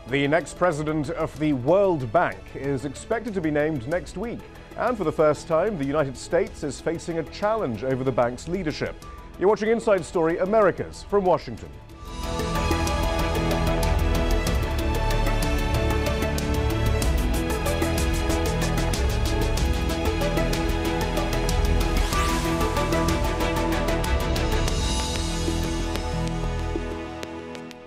The next president of the World Bank is expected to be named next week. And for the first time, the United States is facing a challenge over the bank's leadership. You're watching Inside Story Americas from Washington.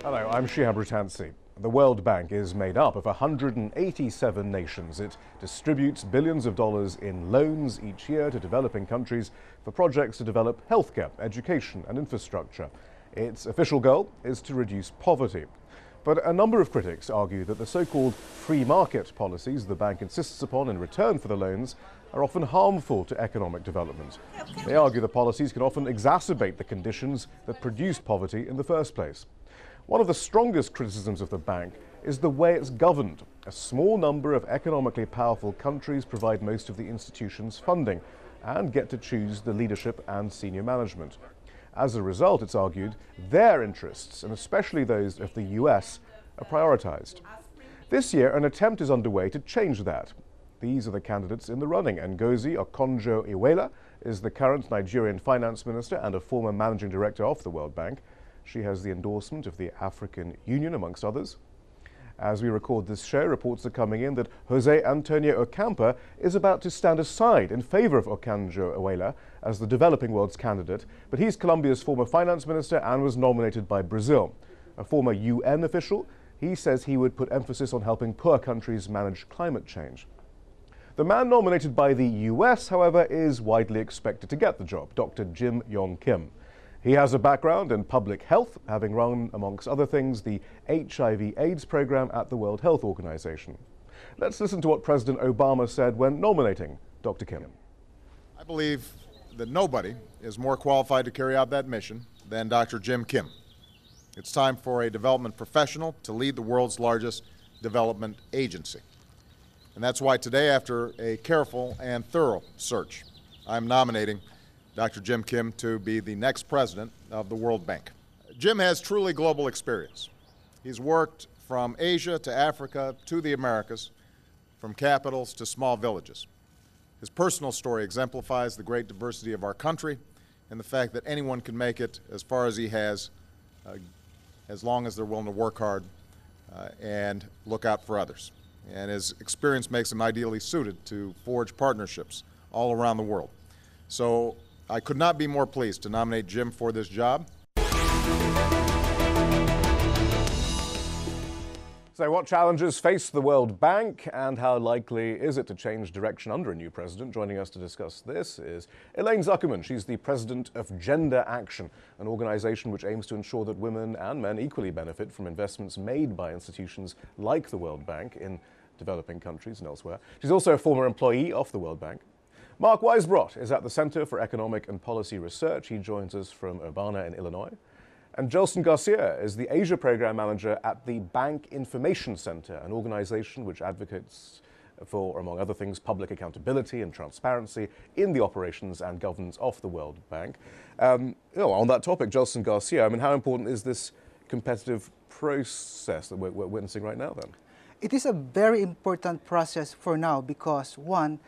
Hello, I'm Shihab Rutansi. The World Bank is made up of 187 nations. It distributes billions of dollars in loans each year to developing countries for projects to develop healthcare, education and infrastructure. Its official goal is to reduce poverty. But a number of critics argue that the so-called free market policies the bank insists upon in return for the loans are often harmful to economic development. They argue the policies can often exacerbate the conditions that produce poverty in the first place. One of the strongest criticisms of the bank is the way it's governed. A small number of economically powerful countries provide most of the institution's funding and get to choose the leadership and senior management. As a result, it's argued, their interests, and especially those of the US, are prioritized. This year, an attempt is underway to change that. These are the candidates in the running. Ngozi Okonjo-Iweala is the current Nigerian finance minister and a former managing director of the World Bank. She has the endorsement of the African Union, amongst others. As we record this show, reports are coming in that Jose Antonio Ocampo is about to stand aside in favor of Okonjo-Iweala as the developing world's candidate, but he's Colombia's former finance minister and was nominated by Brazil. A former UN official, he says he would put emphasis on helping poor countries manage climate change. The man nominated by the US, however, is widely expected to get the job, Dr. Jim Yong Kim. He has a background in public health, having run, amongst other things, the HIV/AIDS program at the World Health Organization. Let's listen to what President Obama said when nominating Dr. Kim. I believe that nobody is more qualified to carry out that mission than Dr. Jim Kim. It's time for a development professional to lead the world's largest development agency. And that's why today, after a careful and thorough search, I'm nominating Dr. Jim Kim to be the next president of the World Bank. Jim has truly global experience. He's worked from Asia to Africa to the Americas, from capitals to small villages. His personal story exemplifies the great diversity of our country and the fact that anyone can make it as far as he has, as long as they're willing to work hard and look out for others. And his experience makes him ideally suited to forge partnerships all around the world. So I could not be more pleased to nominate Jim for this job. So what challenges face the World Bank and how likely is it to change direction under a new president? Joining us to discuss this is Elaine Zuckerman. She's the president of Gender Action, an organization which aims to ensure that women and men equally benefit from investments made by institutions like the World Bank in developing countries and elsewhere. She's also a former employee of the World Bank. Mark Weisbrot is at the Center for Economic and Policy Research. He joins us from Urbana in Illinois. And Jelson Garcia is the Asia Program Manager at the Bank Information Center, an organization which advocates for, among other things, public accountability and transparency in the operations and governance of the World Bank. On that topic, Jelson Garcia, I mean, how important is this competitive process that we're witnessing right now then? It is a very important process for now because, one,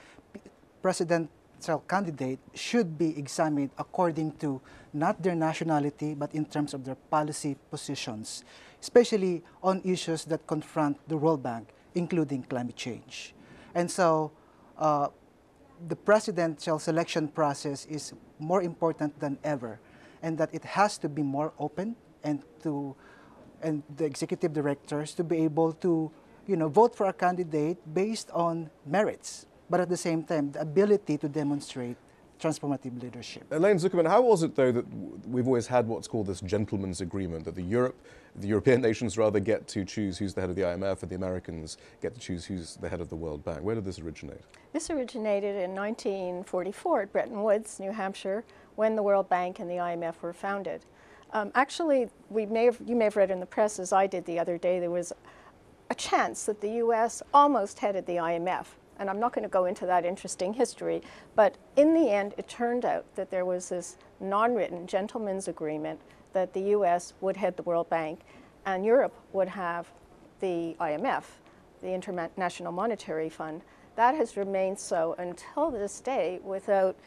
presidential candidate should be examined according to not their nationality, but in terms of their policy positions, especially on issues that confront the World Bank, including climate change. And so the presidential selection process is more important than ever, and that it has to be more open and the executive directors to be able to vote for a candidate based on merits, but at the same time, the ability to demonstrate transformative leadership. Elaine Zuckerman, how was it, though, that we've always had what's called this gentleman's agreement, that the European nations rather get to choose who's the head of the IMF and the Americans get to choose who's the head of the World Bank? Where did this originate? This originated in 1944 at Bretton Woods, New Hampshire, when the World Bank and the IMF were founded. Actually, you may have read in the press, as I did the other day, there was a chance that the U.S. almost headed the IMF. And I'm not going to go into that interesting history, but in the end, it turned out that there was this non-written gentleman's agreement that the U.S. would head the World Bank and Europe would have the IMF, the International Monetary Fund. That has remained so until this day without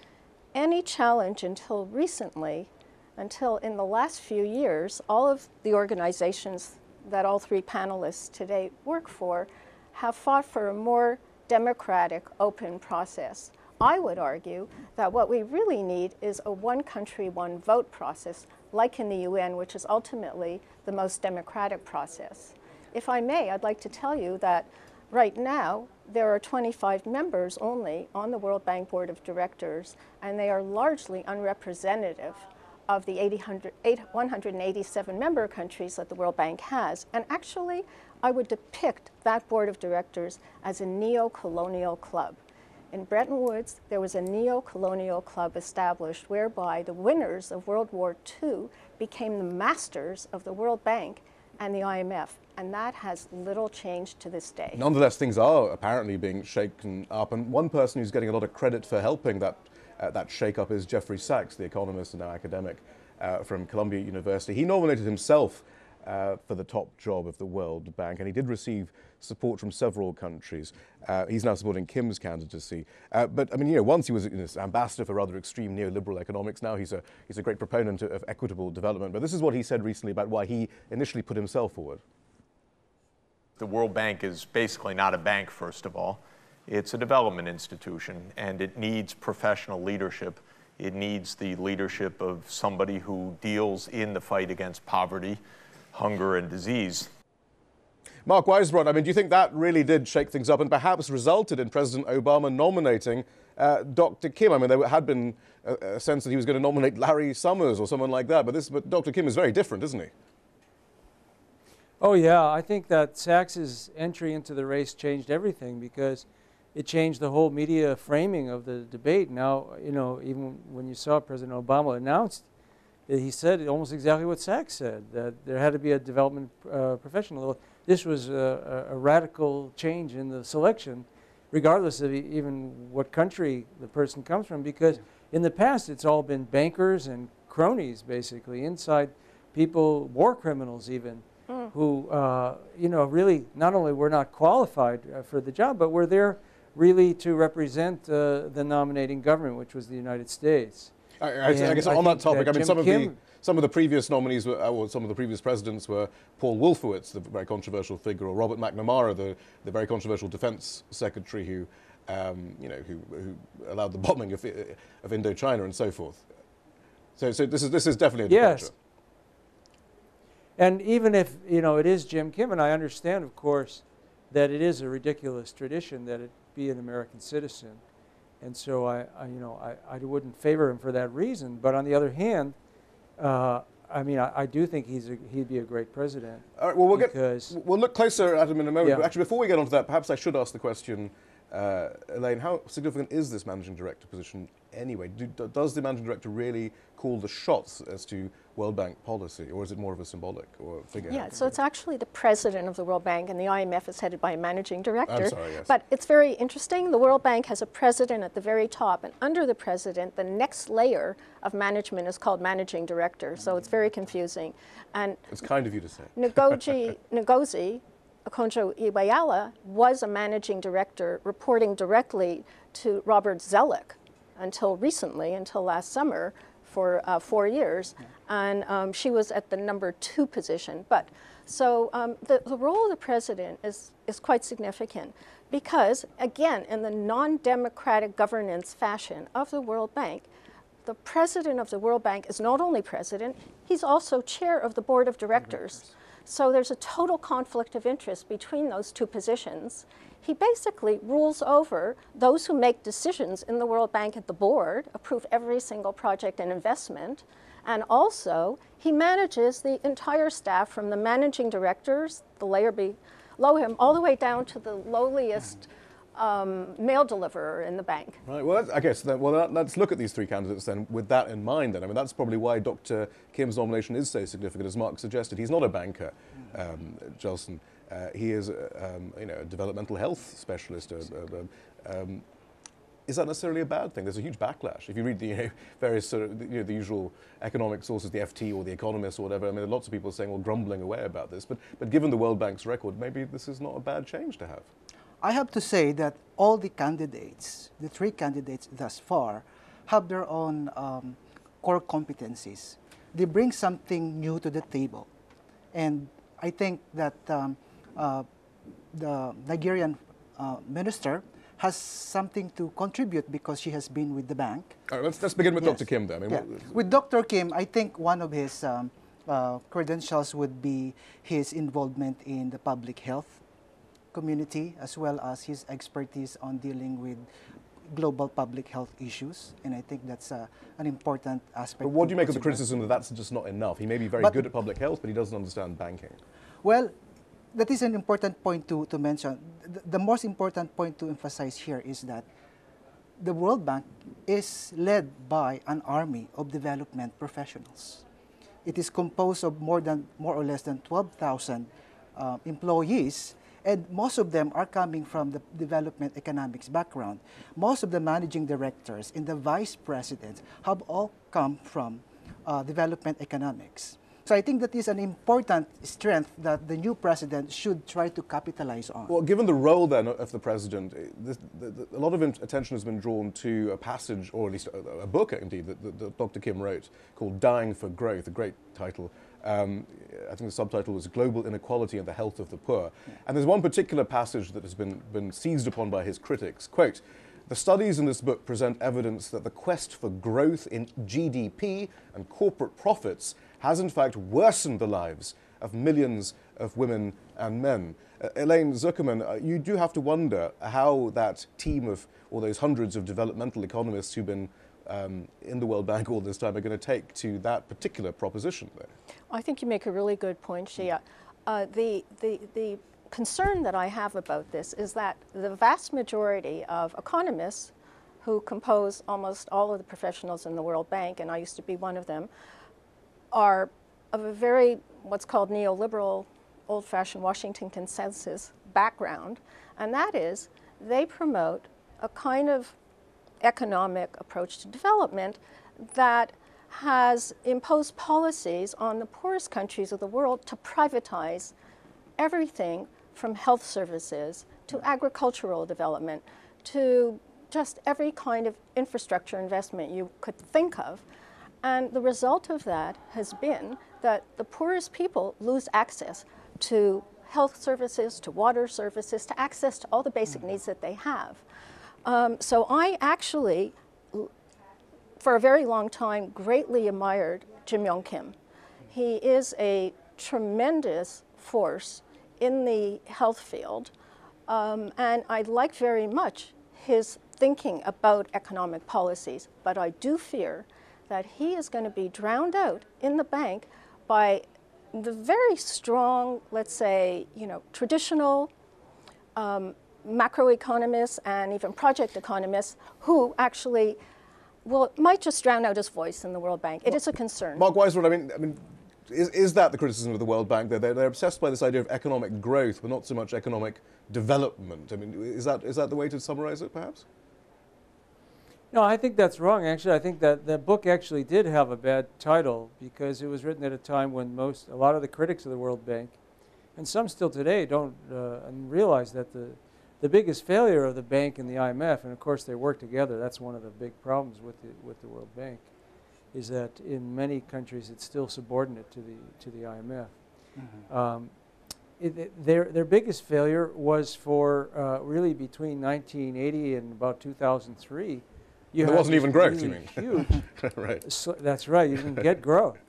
any challenge until recently, until in the last few years, all of the organizations that all three panelists today work for have fought for a more democratic, open process. I would argue that what we really need is a one country, one vote process, like in the UN, which is ultimately the most democratic process. If I may, I'd like to tell you that right now, there are 25 members only on the World Bank Board of Directors, and they are largely unrepresentative of the 187 member countries that the World Bank has. And actually, I would depict that Board of Directors as a neo-colonial club. In Bretton Woods, there was a neo-colonial club established whereby the winners of World War II became the masters of the World Bank and the IMF, and that has little changed to this day. Nonetheless, things are apparently being shaken up, and one person who's getting a lot of credit for helping that shake-up is Jeffrey Sachs, the economist and now academic from Columbia University. He nominated himself for the top job of the World Bank, and he did receive support from several countries. He's now supporting Kim's candidacy. But I mean, you know, once he was an ambassador for rather extreme neoliberal economics, now he's a great proponent of equitable development. But this is what he said recently about why he initially put himself forward. The World Bank is basically not a bank, first of all. It's a development institution, and it needs professional leadership. It needs the leadership of somebody who deals in the fight against poverty, hunger, and disease. Mark Weisbrot, I mean, do you think that really did shake things up and perhaps resulted in President Obama nominating Dr. Kim? I mean, there had been a sense that he was going to nominate Larry Summers or someone like that, but Dr. Kim is very different, isn't he? Oh, yeah. I think that Sachs's entry into the race changed everything because it changed the whole media framing of the debate. Now, you know, even when you saw President Obama announced, he said almost exactly what Sachs said, that there had to be a development professional. This was a radical change in the selection, regardless of even what country the person comes from, because in the past it's all been bankers and cronies, basically, inside people, war criminals even, who, you know, really not only were not qualified for the job, but were there really to represent the nominating government, which was the United States. I guess on that topic, I mean, some of the previous nominees were, or some of the previous presidents were Paul Wolfowitz, the very controversial figure, or Robert McNamara, the very controversial defense secretary who, you know, who allowed the bombing of Indochina and so forth. So this is definitely a departure. Yes. And even if, you know, it is Jim Kim, and I understand, of course, that it is a ridiculous tradition that it be an American citizen. And so I wouldn't favor him for that reason. But on the other hand, I mean, I do think he'd be a great president. All right, well, we'll look closer at him in a moment. Yeah. But actually, before we get onto that, perhaps I should ask the question, Elaine, how significant is this managing director position anyway? Does the managing director really call the shots as to World Bank policy, or is it more of a symbolic or figurehead? Yeah, so it's actually the president of the World Bank, and the IMF is headed by a managing director. I'm sorry, yes. But it's very interesting. The World Bank has a president at the very top, and under the president, the next layer of management is called managing director. So it's very confusing. And it's kind of you to say. Ngozi Okonjo-Iweala was a managing director reporting directly to Robert Zoellick until recently, until last summer, for 4 years, and she was at the #2 position. But so the role of the president is quite significant because, again, in the non-democratic governance fashion of the World Bank, the president of the World Bank is not only president, he's also chair of the board of directors. So there's a total conflict of interest between those two positions. He basically rules over those who make decisions in the World Bank at the board, approve every single project and investment, and also he manages the entire staff from the managing directors, the layer below him, all the way down to the lowliest mail deliverer in the bank. Right, well, I guess, let's look at these three candidates then with that in mind then. I mean, that's probably why Dr. Kim's nomination is so significant, as Mark suggested. He's not a banker, Jelson. He is, you know, a developmental health specialist. is that necessarily a bad thing? There's a huge backlash. If you read the various sort of the usual economic sources, the FT or the Economist or whatever, I mean, there are lots of people saying, well, grumbling away about this. But given the World Bank's record, maybe this is not a bad change to have. I have to say that all the candidates, the three candidates thus far, have their own core competencies. They bring something new to the table. And I think that the Nigerian minister has something to contribute because she has been with the bank. All right, let's begin with Yes. Dr. Kim then. I mean, With Dr. Kim, I think one of his credentials would be his involvement in the public health community, as well as his expertise on dealing with global public health issues. And I think that's an important aspect. But what do you make of the consider. criticism that that's just not enough? He may be very good at public health, but he doesn't understand banking. Well, that is an important point to mention. The most important point to emphasize here is that the World Bank is led by an army of development professionals. It is composed of more or less than 12,000 employees, and most of them are coming from the development economics background. Most of the managing directors and the vice presidents have all come from development economics. So I think that is an important strength that the new president should try to capitalize on. Well, given the role then of the president, a lot of attention has been drawn to a passage, or at least a book indeed, that Dr. Kim wrote called Dying for Growth, a great title. I think the subtitle was Global Inequality and the Health of the Poor. Yeah. And there's one particular passage that has been seized upon by his critics. Quote, "The studies in this book present evidence that the quest for growth in GDP and corporate profits has in fact worsened the lives of millions of women and men." Elaine Zuckerman, you do have to wonder how that team of, or those hundreds of developmental economists who've been in the World Bank all this time are going to take to that particular proposition there. I think you make a really good point, Shia. The concern that I have about this is that the vast majority of economists who compose almost all of the professionals in the World Bank, and I used to be one of them, are of a very, what's called neoliberal, old-fashioned Washington consensus background, and that is they promote a kind of economic approach to development that has imposed policies on the poorest countries of the world to privatize everything from health services to agricultural development to just every kind of infrastructure investment you could think of. And the result of that has been that the poorest people lose access to health services, to water services, to access to all the basic needs that they have. So I actually, for a very long time, greatly admired Jim Yong Kim. He is a tremendous force in the health field, and I like very much his thinking about economic policies, but I do fear that he is going to be drowned out in the bank by the very strong, let's say, traditional macroeconomists and even project economists who actually might just drown out his voice in the World Bank. It is a concern. Mark Weisbrot, I mean, is that the criticism of the World Bank? They're obsessed by this idea of economic growth, but not so much economic development. I mean, is that the way to summarize it, perhaps? No, I think that's wrong, actually. I think that the book actually did have a bad title because it was written at a time when a lot of the critics of the World Bank, and some still today, don't realize that the biggest failure of the bank and the IMF, and of course they work together, that's one of the big problems with the World Bank, is that in many countries it's still subordinate to the IMF. Mm-hmm. Their biggest failure was for really between 1980 and about 2003. There wasn't even growth, really you mean? Huge. Right. So that's right. You didn't get growth,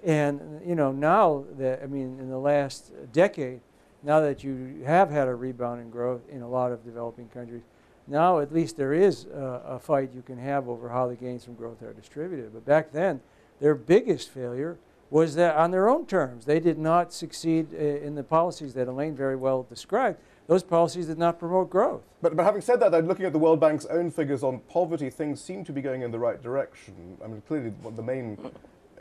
and now that in the last decade, now that you have had a rebound in growth in a lot of developing countries, now at least there is a fight you can have over how the gains from growth are distributed. But back then, their biggest failure was that on their own terms, they did not succeed in the policies that Elaine very well described. Those policies did not promote growth. But having said that, looking at the World Bank's own figures on poverty, things seem to be going in the right direction. I mean, clearly the main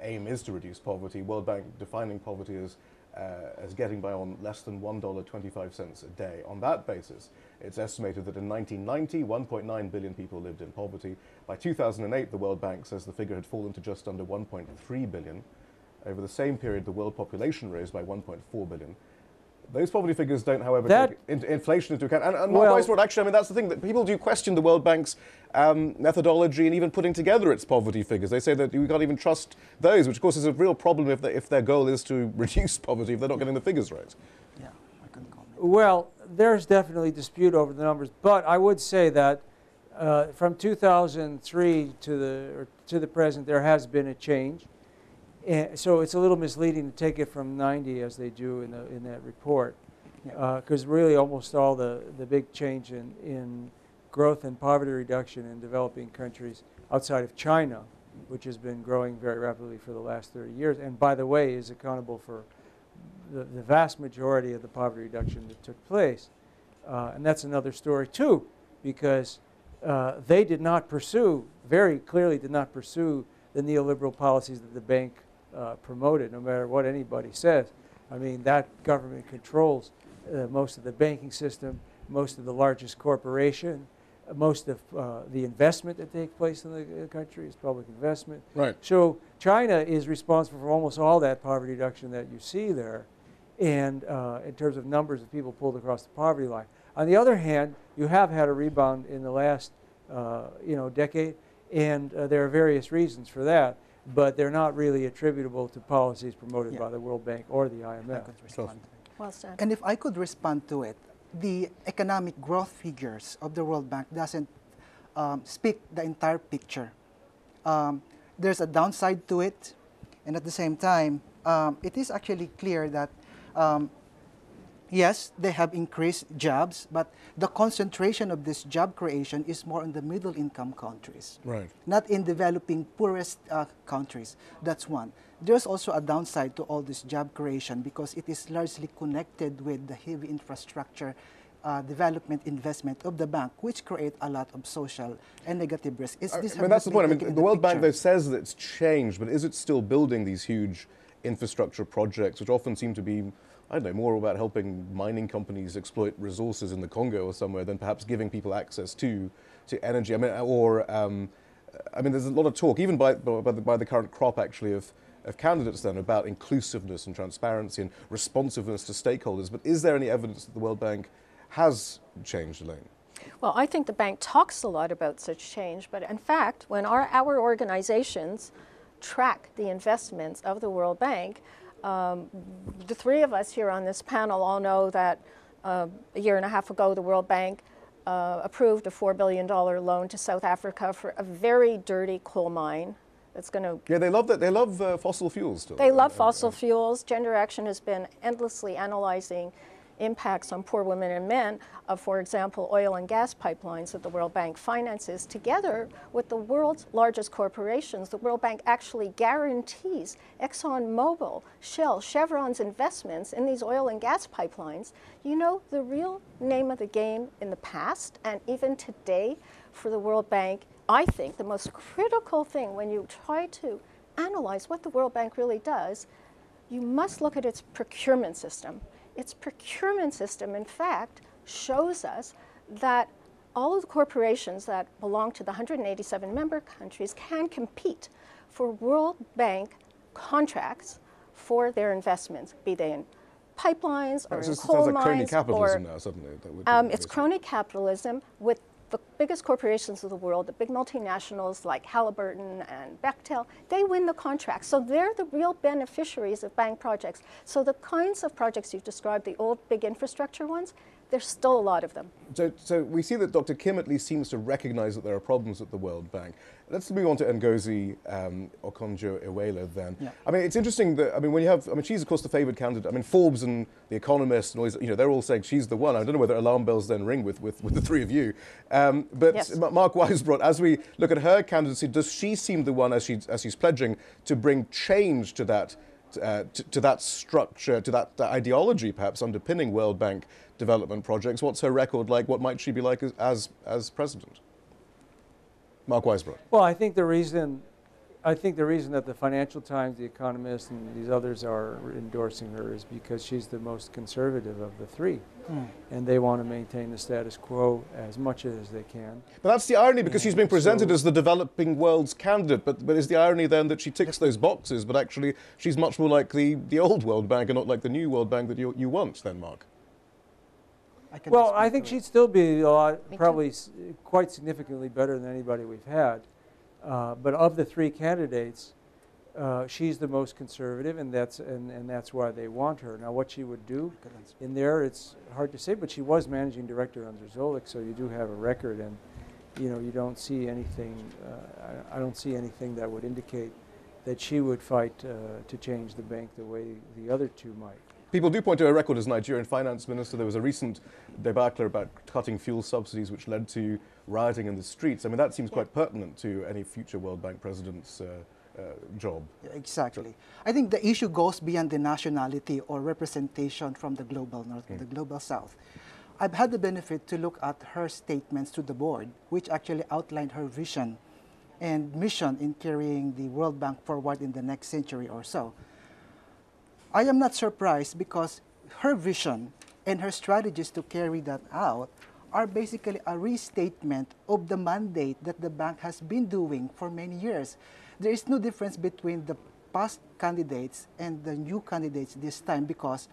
aim is to reduce poverty. World Bank defining poverty as as getting by on less than $1.25 a day. On that basis, it's estimated that in 1990, 1.9 billion people lived in poverty. By 2008, the World Bank says the figure had fallen to just under 1.3 billion. Over the same period, the world population rose by 1.4 billion. Those poverty figures don't, however, take inflation into account. And Mark Weisbrot, actually, I mean, that's the thing, that people do question the World Bank's methodology and even putting together its poverty figures. They say that we can't even trust those, which, of course, is a real problem if their goal is to reduce poverty, if they're not getting the figures right. Yeah, I can comment. Well, there's definitely dispute over the numbers, but I would say that from 2003 to the present, there has been a change. And so it's a little misleading to take it from 90 as they do in that report, because really almost all the big change in growth and poverty reduction in developing countries outside of China, which has been growing very rapidly for the last 30 years, and by the way is accountable for the vast majority of the poverty reduction that took place. And that's another story too, because they did not pursue, very clearly did not pursue the neoliberal policies that the bank promoted, no matter what anybody says. I mean, that government controls most of the banking system, most of the largest corporation, most of the investment that takes place in the country is public investment. Right. So China is responsible for almost all that poverty reduction that you see there, and in terms of numbers of people pulled across the poverty line. On the other hand, you have had a rebound in the last decade, and there are various reasons for that, but they're not really attributable to policies promoted by the World Bank or the IMF. Well said. And if I could respond to it, the economic growth figures of the World Bank doesn't speak the entire picture. There's a downside to it, and at the same time, it is actually clear that yes, they have increased jobs, but the concentration of this job creation is more in the middle income countries, not in developing poorest countries. That's one. There's also a downside to all this job creation because it is largely connected with the heavy infrastructure development investment of the bank, which create a lot of social and negative risk. I mean, that's the point. I mean, the World Bank, though, says that it's changed, but is it still building these huge infrastructure projects, which often seem to be, I don't know, more about helping mining companies exploit resources in the Congo or somewhere than perhaps giving people access to energy? I mean, I mean, there's a lot of talk, even by the current crop, actually, of candidates then about inclusiveness and transparency and responsiveness to stakeholders. But is there any evidence that the World Bank has changed, Elaine? Well, I think the bank talks a lot about such change, but in fact, when our organizations track the investments of the World Bank, the three of us here on this panel all know that a year and a half ago, the World Bank approved a $4 billion loan to South Africa for a very dirty coal mine. That's going to... Yeah, they love that. They love fossil fuels still. They love fossil fuels. Gender Action has been endlessly analyzing impacts on poor women and men of, for example, oil and gas pipelines that the World Bank finances. Together with the world's largest corporations, the World Bank actually guarantees ExxonMobil, Shell, Chevron's investments in these oil and gas pipelines. You know, the real name of the game in the past and even today for the World Bank, I think the most critical thing when you try to analyze what the World Bank really does, you must look at its procurement system. Its procurement system, in fact, shows us that all of the corporations that belong to the 187 member countries can compete for World Bank contracts for their investments, be they in pipelines or in coal like crony mines. Capitalism now, suddenly. It's crony capitalism with the biggest corporations of the world, the big multinationals like Halliburton and Bechtel, they win the contracts. So they're the real beneficiaries of bank projects. So the kinds of projects you've described, the old big infrastructure ones, there's still a lot of them. So we see that Dr. Kim at least seems to recognize that there are problems at the World Bank. Let's move on to Ngozi Okonjo-Iweala then. Yeah. I mean, it's interesting that, I mean, when you have, I mean, she's of course the favored candidate. I mean, Forbes and The Economist and all these, you know, they're all saying she's the one. I don't know whether alarm bells then ring with the three of you. But yes. Mark Weisbrot, as we look at her candidacy, does she seem the one, as she's pledging, to bring change to that structure, to that ideology perhaps underpinning World Bank development projects? What's her record like? What might she be like as president? Mark Weisbrot. Well, I think the reason I think the reason that the Financial Times, The Economist, and these others are endorsing her is because she's the most conservative of the three. And they want to maintain the status quo as much as they can. But that's the irony, because she's being presented so as the developing world's candidate, but is the irony then that she ticks those boxes, but actually she's much more like the old World Bank and not like the new World Bank that you want then, Mark? Well, I think she'd still be probably quite significantly better than anybody we've had. But of the three candidates, she's the most conservative, and that's why they want her. Now, what she would do in there, it's hard to say, but she was managing director under Zolik, so you do have a record, and you don't see anything. I don't see anything that would indicate that she would fight to change the bank the way the other two might. People do point to her record as Nigerian finance minister. There was a recent debacle about cutting fuel subsidies, which led to rioting in the streets. I mean, that seems quite pertinent to any future World Bank president's job. Yeah, exactly. I think the issue goes beyond the nationality or representation from the global north and the global south. I've had the benefit to look at her statements to the board, which actually outlined her vision and mission in carrying the World Bank forward in the next century or so. I am not surprised, because her vision and her strategies to carry that out are basically a restatement of the mandate that the bank has been doing for many years. There is no difference between the past candidates and the new candidates this time, because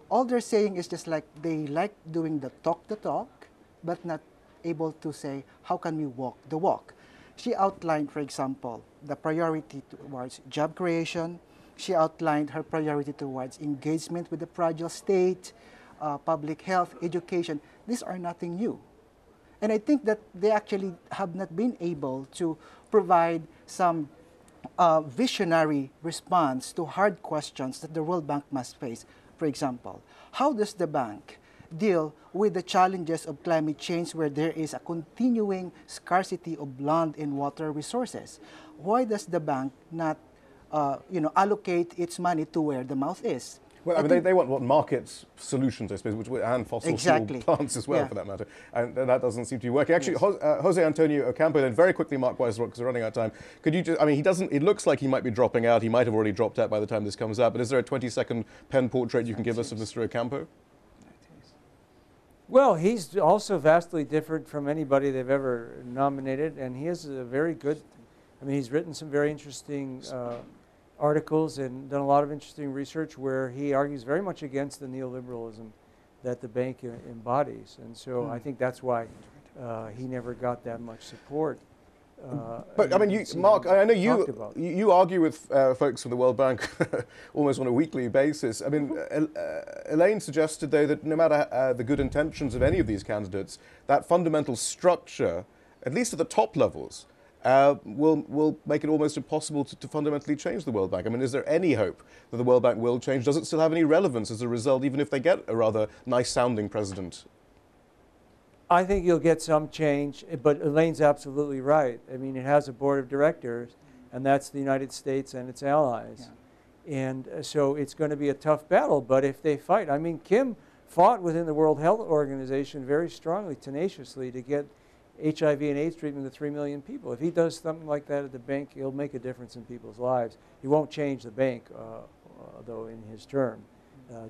all they're saying is just like they like doing the talk, but not able to say, how can we walk the walk? She outlined, for example, the priority towards job creation. She outlined her priority towards engagement with the fragile state, public health, education. These are nothing new. And I think that they actually have not been able to provide some visionary response to hard questions that the World Bank must face. For example, how does the bank deal with the challenges of climate change, where there is a continuing scarcity of land and water resources? Why does the bank not allocate its money to where the mouth is? Well, I mean, they want market solutions, I suppose, and fossil fuel plants as well, for that matter. And that doesn't seem to be working. Actually, yes. Jose Antonio Ocampo, then very quickly, Mark Weisbrot, because we're running out of time. Could you just, I mean, it looks like he might be dropping out. He might have already dropped out by the time this comes out. But is there a 20-second pen portrait you can give us of Mr. Ocampo? Well, he's also vastly different from anybody they've ever nominated. And he is a very good, I mean, he's written some very interesting articles and done a lot of interesting research where he argues very much against the neoliberalism that the bank embodies. And so I think that's why he never got that much support. But I mean, Mark, I know you argue with folks from the World Bank almost on a weekly basis. I mean, Elaine suggested, though, that no matter the good intentions of any of these candidates, that fundamental structure, at least at the top levels, will make it almost impossible to fundamentally change the World Bank. I mean, is there any hope that the World Bank will change? Does it still have any relevance as a result, even if they get a rather nice-sounding president? I think you'll get some change, but Elaine's absolutely right. I mean, it has a board of directors, and that's the United States and its allies. Yeah. And so it's going to be a tough battle, but if they fight, I mean, Kim fought within the World Health Organization very strongly, tenaciously, to get HIV and AIDS treatment to 3 million people. If he does something like that at the bank, he'll make a difference in people's lives. He won't change the bank, though, in his term.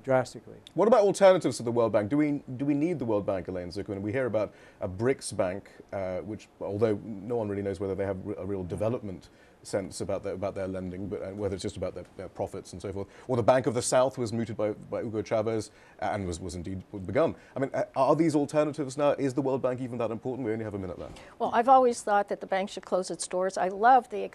Drastically. What about alternatives to the World Bank? Do we need the World Bank, Elaine Zuckerman? We hear about a BRICS bank, which, although no one really knows whether they have a real development sense about their lending, but whether it's just about their profits and so forth. Or the Bank of the South was mooted by Hugo Chavez and was indeed begun. I mean, are these alternatives now? Is the World Bank even that important? We only have a minute left. Well, I've always thought that the bank should close its doors. I love the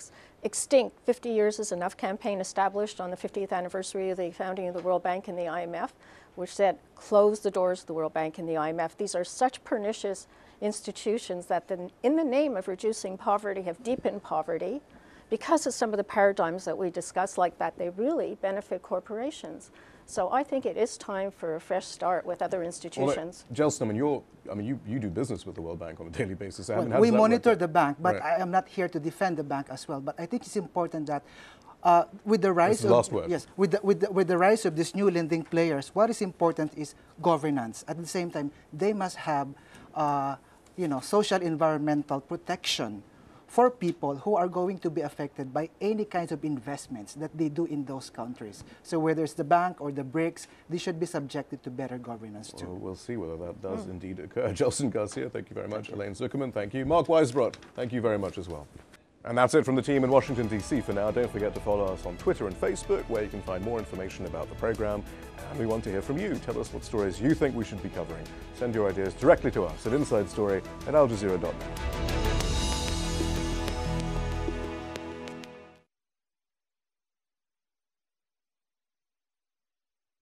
extinct 50 years is enough campaign established on the 50th anniversary of the founding of the World Bank and the IMF, which said close the doors of the World Bank and the IMF. These are such pernicious institutions that in the name of reducing poverty have deepened poverty. Because of some of the paradigms that we discussed like that, they really benefit corporations. So I think it is time for a fresh start with other institutions. Well, Jelson, you do business with the World Bank on a daily basis. Well, we monitor the bank, but I am not here to defend the bank as well. But I think it's important that with the rise with the rise of these new lending players, what is important is governance. At the same time, they must have social environmental protection for people who are going to be affected by any kinds of investments that they do in those countries. So whether it's the bank or the BRICS, they should be subjected to better governance too. Well, we'll see whether that does indeed occur. Jelson Garcia, thank you very much. Elaine Zuckerman, thank you. Mark Weisbrot, thank you very much as well. And that's it from the team in Washington, D.C. for now. Don't forget to follow us on Twitter and Facebook, where you can find more information about the program. And we want to hear from you. Tell us what stories you think we should be covering. Send your ideas directly to us at InsideStory@aljazeera.net.